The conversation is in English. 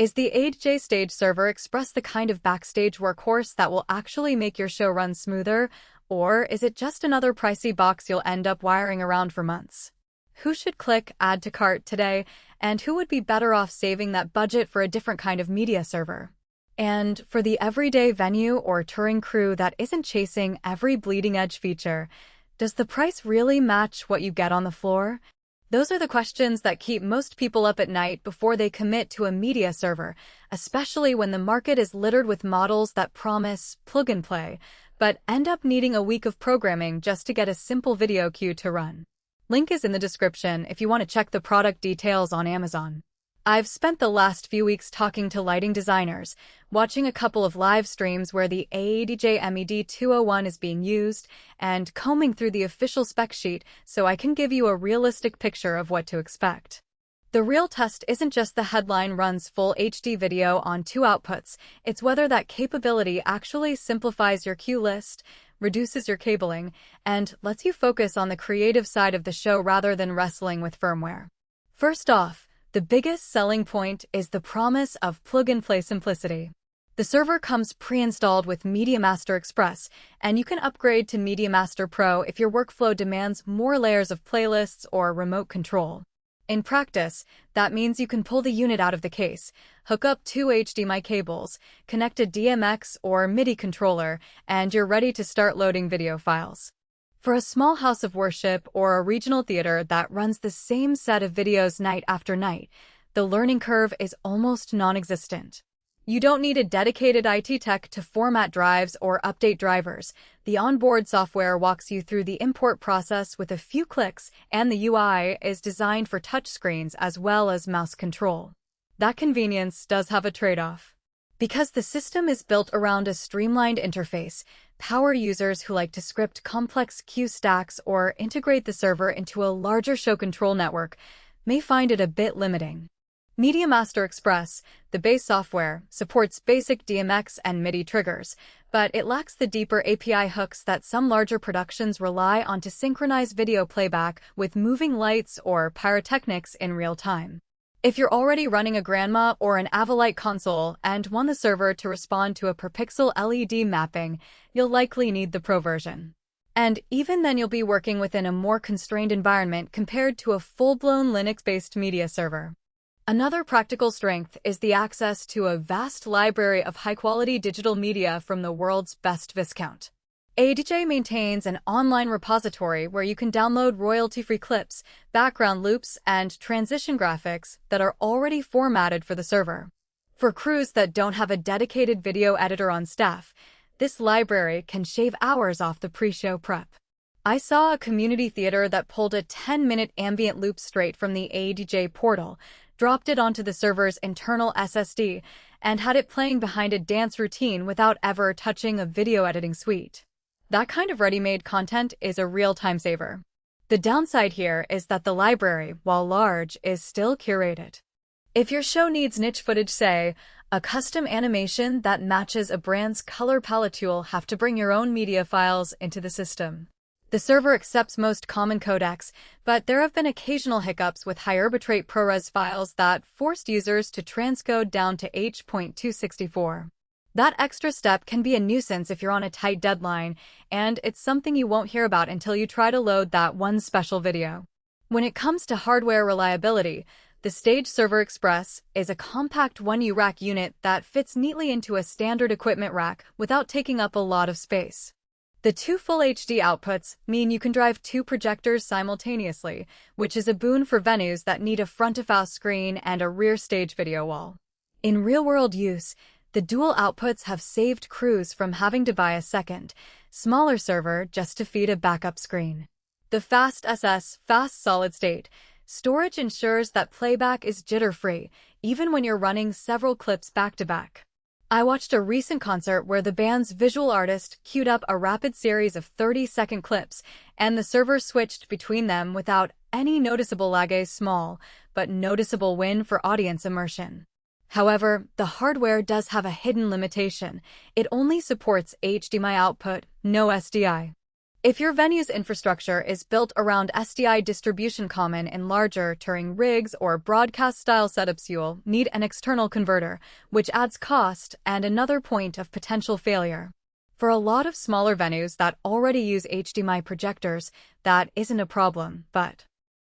Is the ADJ Stage Server Express the kind of backstage workhorse that will actually make your show run smoother, or is it just another pricey box you'll end up wiring around for months? Who should click Add to Cart today, and who would be better off saving that budget for a different kind of media server? And for the everyday venue or touring crew that isn't chasing every bleeding-edge feature, does the price really match what you get on the floor? Those are the questions that keep most people up at night before they commit to a media server, especially when the market is littered with models that promise plug and play, but end up needing a week of programming just to get a simple video queue to run. Link is in the description if you want to check the product details on Amazon. I've spent the last few weeks talking to lighting designers, watching a couple of live streams where the ADJ MED201 is being used, and combing through the official spec sheet so I can give you a realistic picture of what to expect. The real test isn't just the headline runs full HD video on 2 outputs, it's whether that capability actually simplifies your cue list, reduces your cabling, and lets you focus on the creative side of the show rather than wrestling with firmware. First off, the biggest selling point is the promise of plug-and-play simplicity. The server comes pre-installed with Media Master Express, and you can upgrade to Media Master Pro if your workflow demands more layers of playlists or remote control. In practice, that means you can pull the unit out of the case, hook up 2 HDMI cables, connect a DMX or MIDI controller, and you're ready to start loading video files. For a small house of worship or a regional theater that runs the same set of videos night after night, the learning curve is almost non-existent. You don't need a dedicated IT tech to format drives or update drivers. The onboard software walks you through the import process with a few clicks, and the UI is designed for touchscreens as well as mouse control. That convenience does have a trade-off. Because the system is built around a streamlined interface, power users who like to script complex queue stacks or integrate the server into a larger show control network may find it a bit limiting. Media Master Express, the base software, supports basic DMX and MIDI triggers, but it lacks the deeper API hooks that some larger productions rely on to synchronize video playback with moving lights or pyrotechnics in real time. If you're already running a Grandma or an Avalite console and want the server to respond to a per-pixel LED mapping, you'll likely need the Pro version. And even then you'll be working within a more constrained environment compared to a full-blown Linux-based media server. Another practical strength is the access to a vast library of high-quality digital media from the world's best Viscount. ADJ maintains an online repository where you can download royalty-free clips, background loops, and transition graphics that are already formatted for the server. For crews that don't have a dedicated video editor on staff, this library can shave hours off the pre-show prep. I saw a community theater that pulled a 10-minute ambient loop straight from the ADJ portal, dropped it onto the server's internal SSD, and had it playing behind a dance routine without ever touching a video editing suite. That kind of ready-made content is a real time saver. The downside here is that the library, while large, is still curated. If your show needs niche footage, say, a custom animation that matches a brand's color palette, you'll have to bring your own media files into the system. The server accepts most common codecs, but there have been occasional hiccups with higher bitrate ProRes files that forced users to transcode down to H.264. That extra step can be a nuisance if you're on a tight deadline, and it's something you won't hear about until you try to load that one special video. When it comes to hardware reliability, the Stage Server Express is a compact 1U rack unit that fits neatly into a standard equipment rack without taking up a lot of space. The 2 full HD outputs mean you can drive 2 projectors simultaneously, which is a boon for venues that need a front-of-house screen and a rear stage video wall. In real-world use, the dual outputs have saved crews from having to buy a second, smaller server just to feed a backup screen. The fast solid-state storage ensures that playback is jitter-free, even when you're running several clips back-to-back. I watched a recent concert where the band's visual artist queued up a rapid series of 30-second clips, and the server switched between them without any noticeable lag. A small, but noticeable win for audience immersion. However, the hardware does have a hidden limitation. It only supports HDMI output, no SDI. If your venue's infrastructure is built around SDI distribution common in larger touring rigs or broadcast-style setups, you'll need an external converter, which adds cost and another point of potential failure. For a lot of smaller venues that already use HDMI projectors, that isn't a problem, but